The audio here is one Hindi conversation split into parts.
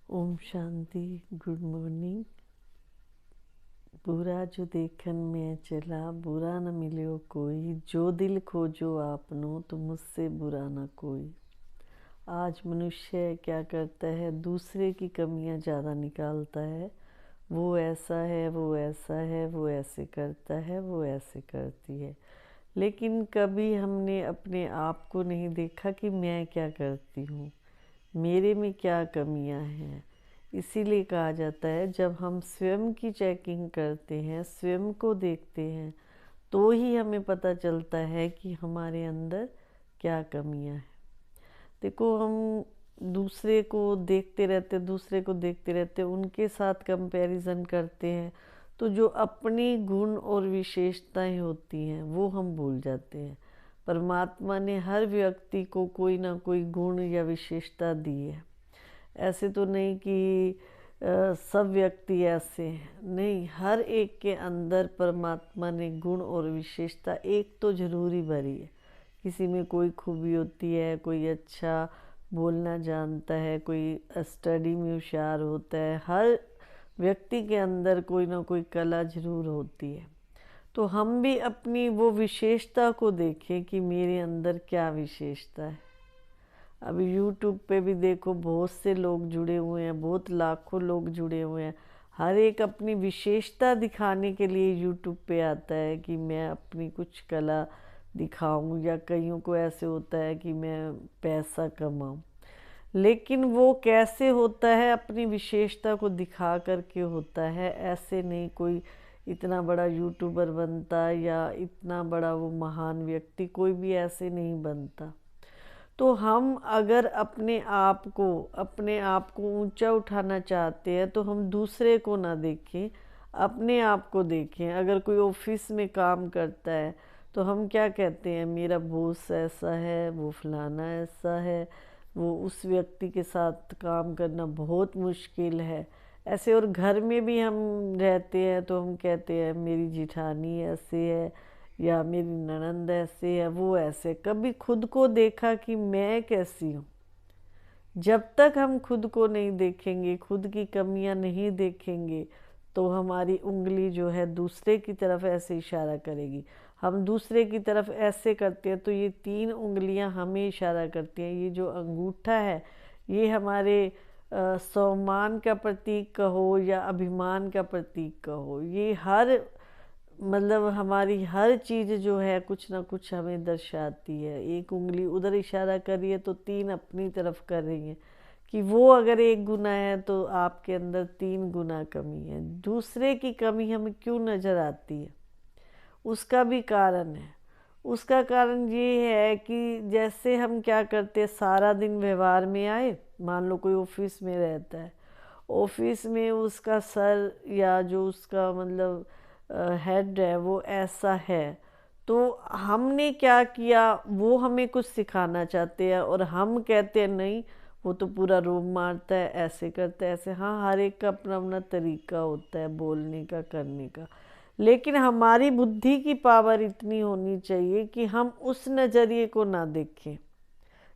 ओम शांति। Good morning. बुरा जो देखन में चला, बुरा न मिलियो कोई, जो दिल खोजो आपनो, तो मुझसे बुरा न कोई। आज मनुष्य क्या करता है, दूसरे की कमियां ज़्यादा निकालता है। वो ऐसा है, वो ऐसा है, वो ऐसे करता है, वो ऐसे करती है। लेकिन कभी हमने अपने आप को नहीं देखा कि मैं क्या करती हूँ, मेरे में क्या कमियां हैं। इसीलिए कहा जाता है जब हम स्वयं की चेकिंग करते हैं, स्वयं को देखते हैं, तो ही हमें पता चलता है कि हमारे अंदर क्या कमियां हैं। देखो, हम दूसरे को देखते रहते उनके साथ कंपैरिजन करते हैं, तो जो अपनी गुण और विशेषताएं होती हैं वो हम भूल जाते हैं। परमात्मा ने हर व्यक्ति को कोई ना कोई गुण या विशेषता दी है। ऐसे तो नहीं कि सब व्यक्ति ऐसे हैं, नहीं, हर एक के अंदर परमात्मा ने गुण और विशेषता एक तो जरूरी भरी है। किसी में कोई खूबी होती है, कोई अच्छा बोलना जानता है, कोई स्टडी में होशियार होता है। हर व्यक्ति के अंदर कोई ना कोई कला जरूर होती है। तो हम भी अपनी वो विशेषता को देखें कि मेरे अंदर क्या विशेषता है। अभी यूट्यूब पे भी देखो, बहुत से लोग जुड़े हुए हैं, बहुत लाखों लोग जुड़े हुए हैं। हर एक अपनी विशेषता दिखाने के लिए यूट्यूब पे आता है कि मैं अपनी कुछ कला दिखाऊं, या कईयों को ऐसे होता है कि मैं पैसा कमाऊं। लेकिन वो कैसे होता है, अपनी विशेषता को दिखा करके होता है। ऐसे नहीं कोई इतना बड़ा यूट्यूबर बनता, या इतना बड़ा वो महान व्यक्ति कोई भी ऐसे नहीं बनता। तो हम अगर अपने आप को ऊंचा उठाना चाहते हैं, तो हम दूसरे को ना देखें, अपने आप को देखें। अगर कोई ऑफिस में काम करता है तो हम क्या कहते हैं, मेरा बॉस ऐसा है, वो फलाना ऐसा है, वो उस व्यक्ति के साथ काम करना बहुत मुश्किल है। ऐसे और घर में भी हम रहते हैं तो हम कहते हैं मेरी जिठानी ऐसे है, या मेरी ननंद ऐसे है, वो ऐसे। कभी खुद को देखा कि मैं कैसी हूँ? जब तक हम खुद को नहीं देखेंगे, खुद की कमियां नहीं देखेंगे, तो हमारी उंगली जो है दूसरे की तरफ ऐसे इशारा करेगी। हम दूसरे की तरफ ऐसे करते हैं तो ये 3 उंगलियां हमें इशारा करती हैं। ये जो अंगूठा है, ये हमारे सम्मान का प्रतीक कहो या अभिमान का प्रतीक कहो, ये हर मतलब हमारी हर चीज़ जो है कुछ ना कुछ हमें दर्शाती है। एक उंगली उधर इशारा कर रही है तो 3 अपनी तरफ कर रही है, कि वो अगर 1 गुना है तो आपके अंदर 3 गुना कमी है। दूसरे की कमी हमें क्यों नज़र आती है, उसका भी कारण है। उसका कारण ये है कि जैसे हम क्या करते हैं, सारा दिन व्यवहार में आए। मान लो कोई ऑफिस में रहता है, ऑफिस में उसका सर या जो उसका मतलब हेड है वो ऐसा है, तो हमने क्या किया, वो हमें कुछ सिखाना चाहते हैं और हम कहते हैं नहीं, वो तो पूरा रोब मारता है, ऐसे करता है, ऐसे। हाँ, हर एक का अपना अपना तरीका होता है बोलने का, करने का। लेकिन हमारी बुद्धि की पावर इतनी होनी चाहिए कि हम उस नज़रिए को ना देखें।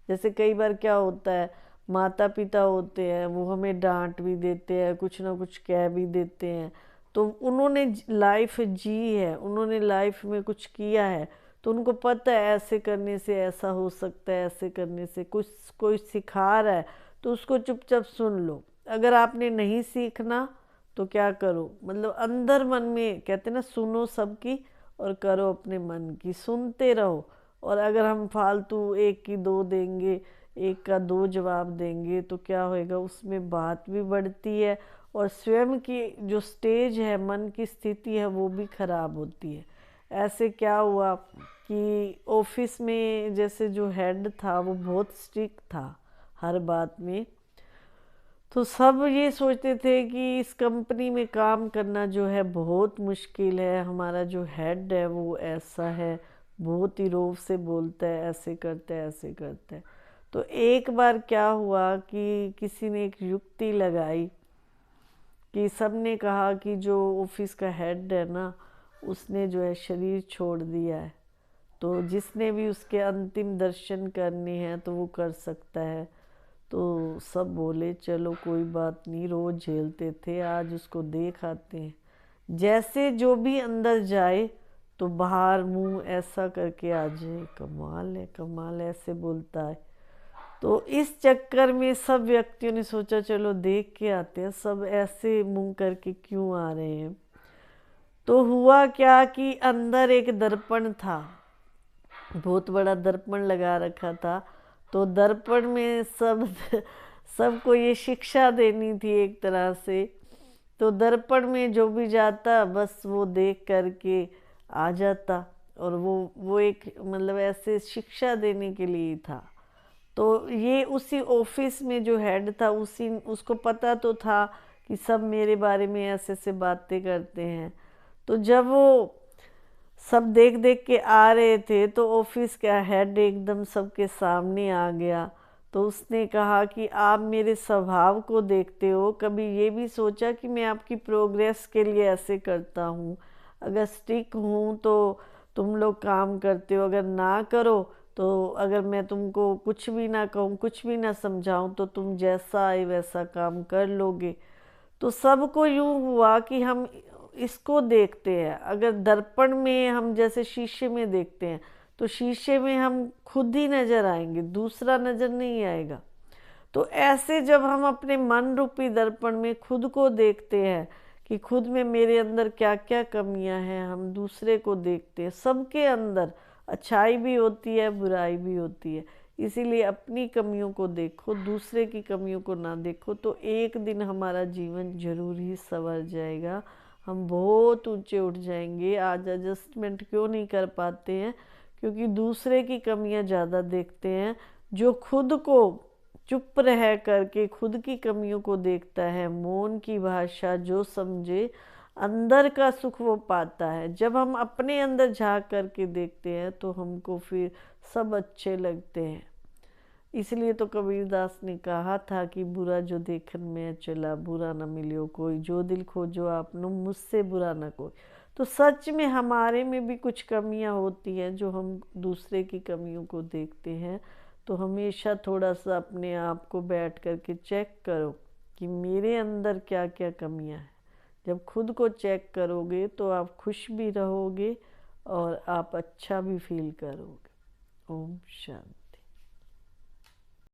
जैसे कई बार क्या होता है, माता पिता होते हैं, वो हमें डांट भी देते हैं, कुछ ना कुछ कह भी देते हैं। तो उन्होंने लाइफ जी है, उन्होंने लाइफ में कुछ किया है, तो उनको पता है ऐसे करने से ऐसा हो सकता है, ऐसे करने से कुछ कोई सिखा रहा है, तो उसको चुपचाप सुन लो। अगर आपने नहीं सीखना तो क्या करो, मतलब अंदर मन में कहते ना, सुनो सबकी और करो अपने मन की, सुनते रहो। और अगर हम फालतू एक की 2 देंगे, एक का 2 जवाब देंगे, तो क्या होएगा, उसमें बात भी बढ़ती है और स्वयं की जो स्टेज है, मन की स्थिति है, वो भी खराब होती है। ऐसे क्या हुआ कि ऑफिस में जैसे जो हेड था वो बहुत स्ट्रिक्ट था हर बात में। तो सब ये सोचते थे कि इस कंपनी में काम करना जो है बहुत मुश्किल है, हमारा जो हेड है वो ऐसा है, बहुत ही रोब से बोलता है, ऐसे करता है, ऐसे करता है। तो एक बार क्या हुआ कि किसी ने एक युक्ति लगाई कि सबने कहा कि जो ऑफिस का हेड है ना, उसने जो है शरीर छोड़ दिया है, तो जिसने भी उसके अंतिम दर्शन करने हैं तो वो कर सकता है। तो सब बोले चलो कोई बात नहीं, रोज झेलते थे, आज उसको देख आते हैं। जैसे जो भी अंदर जाए तो बाहर मुंह ऐसा करके आ जाए, कमाल है कमाल, ऐसे बोलता है। तो इस चक्कर में सब व्यक्तियों ने सोचा चलो देख के आते हैं, सब ऐसे मुंह करके क्यों आ रहे हैं। तो हुआ क्या कि अंदर एक दर्पण था, बहुत बड़ा दर्पण लगा रखा था। तो दर्पण में सबको ये शिक्षा देनी थी एक तरह से। तो दर्पण में जो भी जाता बस वो देख करके आ जाता, और वो एक मतलब ऐसे शिक्षा देने के लिए था। तो ये उसी ऑफिस में जो हेड था उसी उसको पता तो था कि सब मेरे बारे में ऐसे ऐसे बातें करते हैं। तो जब वो सब देख देख के आ रहे थे तो ऑफिस का हेड एकदम सबके सामने आ गया। तो उसने कहा कि आप मेरे स्वभाव को देखते हो, कभी ये भी सोचा कि मैं आपकी प्रोग्रेस के लिए ऐसे करता हूँ? अगर स्टिक हूँ तो तुम लोग काम करते हो, अगर ना करो तो अगर मैं तुमको कुछ भी ना कहूँ, कुछ भी ना समझाऊँ तो तुम जैसा आए वैसा काम कर लोगे। तो सबको यूं हुआ कि हम इसको देखते हैं। अगर दर्पण में हम जैसे शीशे में देखते हैं तो शीशे में हम खुद ही नजर आएंगे, दूसरा नजर नहीं आएगा। तो ऐसे जब हम अपने मन रूपी दर्पण में खुद को देखते हैं कि खुद में मेरे अंदर क्या क्या कमियां हैं, हम दूसरे को देखते हैं, सबके अंदर अच्छाई भी होती है बुराई भी होती है। इसीलिए अपनी कमियों को देखो, दूसरे की कमियों को ना देखो, तो एक दिन हमारा जीवन जरूर ही संवर जाएगा, हम बहुत ऊंचे उठ जाएंगे। आज एडजस्टमेंट क्यों नहीं कर पाते हैं? क्योंकि दूसरे की कमियां ज़्यादा देखते हैं। जो खुद को चुप रह करके खुद की कमियों को देखता है, मौन की भाषा जो समझे, अंदर का सुख वो पाता है। जब हम अपने अंदर झांक करके देखते हैं तो हमको फिर सब अच्छे लगते हैं। इसलिए तो कबीरदास ने कहा था कि बुरा जो देखन में चला, बुरा न मिलियो कोई, जो दिल खोजो आपनो, मुझसे बुरा न कोई। तो सच में हमारे में भी कुछ कमियां होती हैं जो हम दूसरे की कमियों को देखते हैं। तो हमेशा थोड़ा सा अपने आप को बैठ करके चेक करो कि मेरे अंदर क्या क्या कमियां हैं। जब खुद को चेक करोगे तो आप खुश भी रहोगे और आप अच्छा भी फील करोगे। ओम शांति।